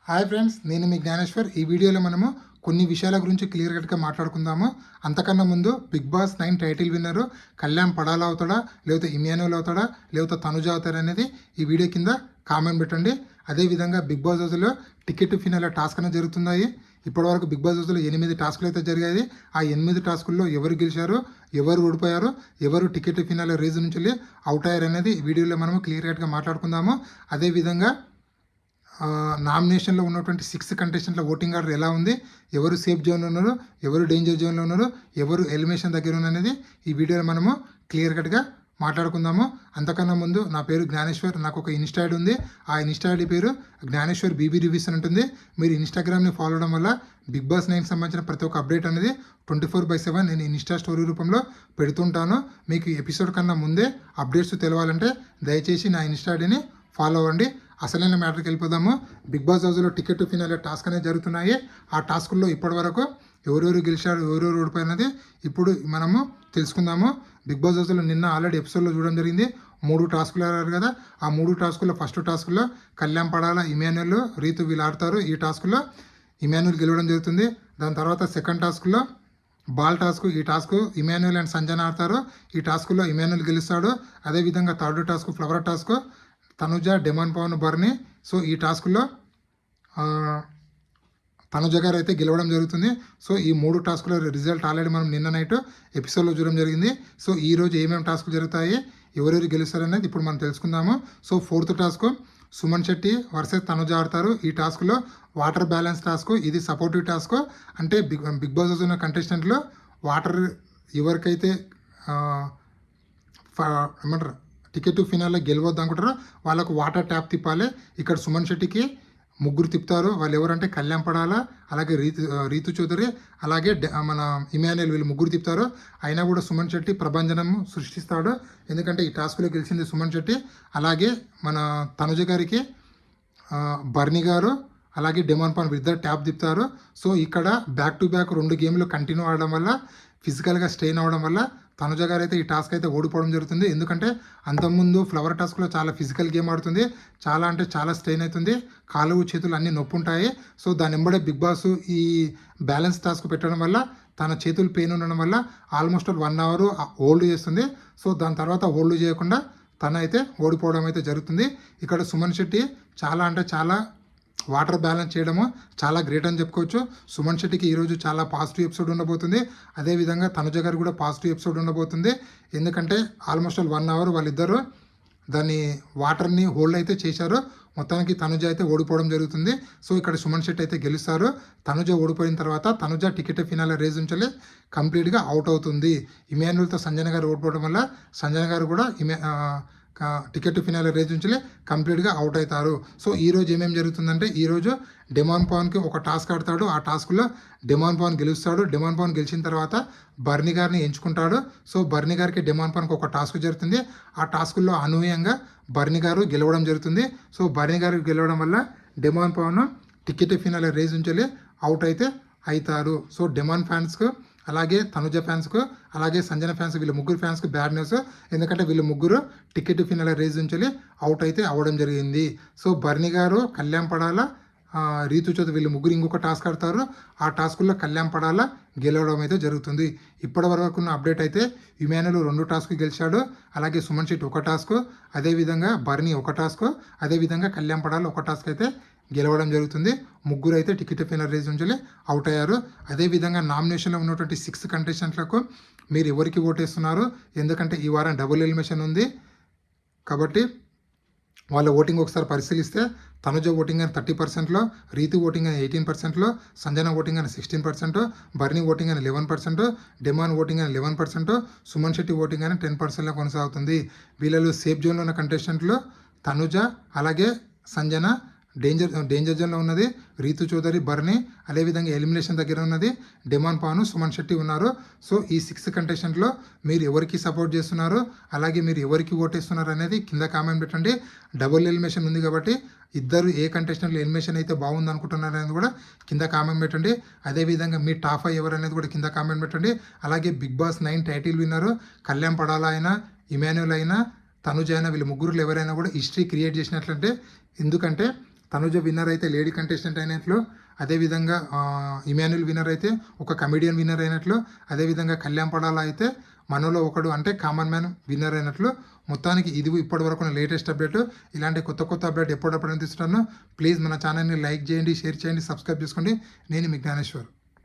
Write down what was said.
Hi friends, నేను మీ జ్ఞానేశ్వర్. ఈ వీడియోలో మనము కొన్ని విషయాల గురించి క్లియర్ కట్గా మాట్లాడుకుందాము. అంతకన్నా ముందు బిగ్ బాస్ 9 టైటిల్ విన్నరు కళ్యాణ్ పడాలా అవుతాడా, లేకపోతే ఇమ్యాన్యుల్ అవుతాడా, లేకపోతే తనుజ అవుతాడా అనేది ఈ వీడియో కింద కామెంట్ పెట్టండి. అదేవిధంగా బిగ్ బాస్ హౌస్లో టికెట్ ఫినాల టాస్క్ అనేది జరుగుతున్నాయి. ఇప్పటివరకు బిగ్ బాస్ హౌస్లో 8 టాస్కులు అయితే జరిగాయి. ఆ 8 టాస్కుల్లో ఎవరు గెలిచారు, ఎవరు ఓడిపోయారు, ఎవరు టికెట్ ఫినాల రేజ్ నుంచి అవుట్ అయ్యారు అనేది ఈ వీడియోలో మనము క్లియర్ కట్గా మాట్లాడుకుందాము. అదేవిధంగా నామినేషన్లో ఉన్నటువంటి 6 కంటెస్టెంట్ల ఓటింగ్ ఆర్డర్ ఎలా ఉంది, ఎవరు సేఫ్ జోన్లో ఉన్నారు, ఎవరు డేంజర్ జోన్లో ఉన్నారు, ఎవరు ఎలిమినేషన్ దగ్గర ఉన్నది ఈ వీడియోలో మనము క్లియర్ కట్గా మాట్లాడుకుందాము. అంతకన్నా ముందు నా పేరు జ్ఞానేశ్వర్. నాకు ఒక ఇన్స్టా ఐడి ఉంది. ఆ ఇన్స్టా ఐడి పేరు జ్ఞానేశ్వర్ బీబీ రివ్యూస్ అని ఉంటుంది. మీరు ఇన్స్టాగ్రామ్ని ఫాలో అవడం వల్ల బిగ్ బాస్ 9 సంబంధించిన ప్రతి ఒక్క అప్డేట్ అనేది 24/7 నేను ఇన్స్టా స్టోరీ రూపంలో పెడుతుంటాను. మీకు ఎపిసోడ్ కన్నా ముందే అప్డేట్స్ తెలవాలంటే దయచేసి నా ఇన్స్టా ఐడిని ఫాలో అవ్వండి. అసలైన మ్యాటర్కి వెళ్ళిపోదాము. బిగ్ బాస్ హౌస్లో టికెట్ ఫినాలే టాస్క్ అనేది జరుగుతున్నాయి. ఆ టాస్కుల్లో ఇప్పటి వరకు ఎవరెవరు గెలిచారు, ఎవరెవరు ఓడిపోయినది ఇప్పుడు మనము తెలుసుకుందాము. బిగ్ బాస్ హౌస్లో నిన్న ఆల్రెడీ ఎపిసోడ్లో చూడడం జరిగింది. 3 టాస్కులు ఆడారు కదా. ఆ 3 టాస్కుల్లో ఫస్ట్ టాస్కుల్లో కళ్యాణ్ పడాల, ఇమాన్యుల్, రీతు వీళ్ళు ఆడతారు. ఈ టాస్కులో ఇమాన్యుల్ గెలవడం జరుగుతుంది. దాని తర్వాత సెకండ్ టాస్కులో బాల్ టాస్క్. ఈ టాస్క్ ఇమాన్యుల్ అండ్ సంజన ఆడతారు. ఈ టాస్కులో ఇమాన్యుల్ గెలుస్తాడు. అదేవిధంగా third task flower task, Tanuja, demon Pavan, Bharani. So ఈ టాస్కుల్లో తనుజ గారు అయితే గెలవడం జరుగుతుంది. సో ఈ 3 టాస్కుల రిజల్ట్ ఆల్రెడీ మనం నిన్న నైట్ ఎపిసోడ్లో చూడడం జరిగింది. సో ఈరోజు ఏమేమి టాస్కులు జరుగుతాయి, ఎవరెవరు గెలుస్తారనేది ఇప్పుడు మనం తెలుసుకుందాము. So 4th task Suman Shetty versus Tanuja ఆడతారు. ఈ టాస్క్లో వాటర్ బ్యాలెన్స్ టాస్క్. ఇది సపోర్టివ్ టాస్క్. అంటే బిగ్ బాస్ ఉన్న కంటెస్టెంట్లో వాటర్ ఎవరికైతే ఏమంటారు టికెట్ ఫినాల్లో గెలవద్దు అనుకుంటారో వాళ్ళకు వాటర్ ట్యాప్ తిప్పాలి. ఇక్కడ సుమన్ శెట్టికి 3 తిప్పుతారు. వాళ్ళు ఎవరంటే కళ్యాణ్ పడాలా, అలాగే రీతు చౌదరి, అలాగే మన ఇమాన్యుల్, వీళ్ళు 3 తిప్పుతారు. అయినా కూడా సుమన్ శెట్టి ప్రభంజనం సృష్టిస్తాడు. ఎందుకంటే ఈ టాస్క్లో గెలిచింది సుమన్ శెట్టి. అలాగే మన తనుజ గారికి బర్నీ గారు, అలాగే డెమాన్ పాన్ ఇద్దరు ట్యాప్ తిప్పుతారు. సో ఇక్కడ బ్యాక్ టు బ్యాక్ 2 గేమ్లు కంటిన్యూ అవడం వల్ల, ఫిజికల్గా స్ట్రెయిన్ అవ్వడం వల్ల తనుజ గారు అయితే ఈ టాస్క్ అయితే ఓడిపోవడం జరుగుతుంది. ఎందుకంటే అంతకుముందు ఫ్లవర్ టాస్క్లో చాలా ఫిజికల్ గేమ్ ఆడుతుంది. చాలా అంటే చాలా స్ట్రెయిన్ అవుతుంది. కాలు చేతులు అన్నీ నొప్పి ఉంటాయి. సో దాని వెంబడే బిగ్ బాస్ ఈ బ్యాలెన్స్ టాస్క్ పెట్టడం వల్ల తన చేతులు పెయిన్ ఉండడం వల్ల ఆల్మోస్ట్ 1 అవర్ హోల్డ్ చేస్తుంది. సో దాని తర్వాత హోల్డ్ చేయకుండా తన అయితే ఓడిపోవడం అయితే జరుగుతుంది. ఇక్కడ సుమన్ శెట్టి చాలా అంటే చాలా వాటర్ బ్యాలెన్స్ చేయడము చాలా గ్రేట్ అని చెప్పుకోవచ్చు. సుమన్ శెట్టికి ఈరోజు చాలా పాజిటివ్ ఎపిసోడ్ ఉండబోతుంది. అదేవిధంగా తనుజ గారు కూడా పాజిటివ్ ఎపిసోడ్ ఉండబోతుంది. ఎందుకంటే ఆల్మోస్ట్ 1 అవర్ వాళ్ళిద్దరూ దాన్ని వాటర్ని హోల్డ్ అయితే చేశారు. మొత్తానికి తనుజ అయితే ఓడిపోవడం జరుగుతుంది. సో ఇక్కడ సుమన్ శెట్టి అయితే గెలుస్తారు. తనుజ ఓడిపోయిన తర్వాత తనుజ టికెట్ ఫినాల రేజ్ నుంచి కంప్లీట్గా అవుట్ అవుతుంది. ఇమాన్యుల్తో సంజన గారు ఓడిపోవడం వల్ల సంజన గారు కూడా టికెట్ ఫినాల రేజ్ నుంచి కంప్లీట్గా అవుట్ అవుతారు. సో ఈరోజు ఏమేమి జరుగుతుందంటే, ఈరోజు డెమాన్ పవన్కి ఒక టాస్క్ ఆడతాడు. ఆ టాస్క్లో డెమాన్ పవన్ గెలుస్తాడు. డెమాన్ పవన్ గెలిచిన తర్వాత బర్నీ గారిని ఎంచుకుంటాడు. సో బర్నీ గారికి డెమాన్ పవన్కి ఒక టాస్క్ జరుగుతుంది. ఆ టాస్కుల్లో అనూహ్యంగా బర్నీ గారు గెలవడం జరుగుతుంది. సో బర్నీ గారు గెలవడం వల్ల demon Pawan ticket finale raise నుంచి అవుట్ అయితే అవుతారు. సో డెమాన్ ఫ్యాన్స్కు, అలాగే తనుజ ఫ్యాన్స్కు, అలాగే సంజన ఫ్యాన్స్, వీళ్ళ 3 ఫ్యాన్స్కి బ్యాడ్ న్యూస్. ఎందుకంటే వీళ్ళు 3 టికెట్ ఫినాల రేజ్ నుంచి అవుట్ అయితే అవ్వడం జరిగింది. సో బర్నీ గారు, కళ్యాణ్ పడాల, రీతు చౌదరి, వీళ్ళు 3 ఇంకొక టాస్క్ ఆడతారు. ఆ టాస్కుల్లో కళ్యాణ్ పడాల గెలవడం అయితే జరుగుతుంది. ఇప్పటి వరకు ఉన్న అప్డేట్ అయితే ఇమాన్యుల్ 2 టాస్క్ గెలిచాడు. అలాగే సుమన్ శెట్టి 1 టాస్క్, అదేవిధంగా బర్నీ 1 టాస్క్, అదేవిధంగా కళ్యాణ్ పడాల 1 టాస్క్ అయితే గెలవడం జరుగుతుంది. 3 అయితే టికెట్ ఫినాల రేజ్ నుంచి అవుట్ అయ్యారు. అదేవిధంగా నామినేషన్లో ఉన్నటువంటి 6 కంటెస్టెంట్లకు మీరు ఎవరికి ఓటేస్తున్నారు, ఎందుకంటే ఈ వారం డబుల్ ఎలిమినేషన్ ఉంది కాబట్టి వాళ్ళ ఓటింగ్ ఒకసారి పరిశీలిస్తే తనుజ ఓటింగ్ అని 30%లో, రీతు ఓటింగ్ అని 18%లో, సంజన ఓటింగ్ అని 16%, బర్నీ ఓటింగ్ అని 11%, డెమాన్ ఓటింగ్ అని 11%, సుమన్ శెట్టి ఓటింగ్ అని 10%లో కొనసాగుతుంది. వీళ్ళలో సేఫ్ జోన్లో ఉన్న కంటెస్టెంట్లు తనుజ, అలాగే సంజన, డేంజర్ జోన్లో ఉన్నది రీతు చౌదరి, బర్నీ, అదేవిధంగా ఎలిమినేషన్ దగ్గర ఉన్నది డెమాన్ పవన్, సుమన్ శెట్టి ఉన్నారు. సో ఈ 6 కంటెస్టెంట్లో మీరు ఎవరికి సపోర్ట్ చేస్తున్నారు, అలాగే మీరు ఎవరికి ఓటేస్తున్నారు అనేది కింద కామెంట్ పెట్టండి. డబుల్ ఎలిమినేషన్ ఉంది కాబట్టి ఇద్దరు ఏ కంటెస్టెంట్లు ఎలిమినేషన్ అయితే బాగుంది అనుకుంటున్నారు అనేది కూడా కింద కామెంట్ పెట్టండి. అదేవిధంగా మీ టాప్ 5 ఎవరు అనేది కూడా కింద కామెంట్ పెట్టండి. అలాగే బిగ్ బాస్ 9 టైటిల్ విన్నరు కళ్యాణ్ పడాలా అయినా, ఇమాన్యుల్ అయినా, తనుజ అయినా, వీళ్ళు 3 ఎవరైనా కూడా హిస్టరీ క్రియేట్ చేసినట్లంటే, ఎందుకంటే తనుజ విన్నర్ అయితే లేడీ కంటెస్టెంట్ అయినట్లు, అదేవిధంగా ఇమాన్యుల్ విన్నర్ అయితే ఒక కమెడియన్ విన్నర్ అయినట్లు, అదేవిధంగా కళ్యాణ్ పడాల అయితే మనలో ఒకడు అంటే కామన్ మ్యాన్ విన్నర్ అయినట్లు. మొత్తానికి ఇది ఇప్పటి వరకు లేటెస్ట్ అప్డేట్. ఇలాంటి కొత్త కొత్త అప్డేట్ ఎప్పుడప్పుడు అందిస్తున్నాను. ప్లీజ్ మన ఛానల్ని లైక్ చేయండి, షేర్ చేయండి, సబ్స్క్రైబ్ చేసుకోండి. నేను మీ జ్ఞానేశ్వర్.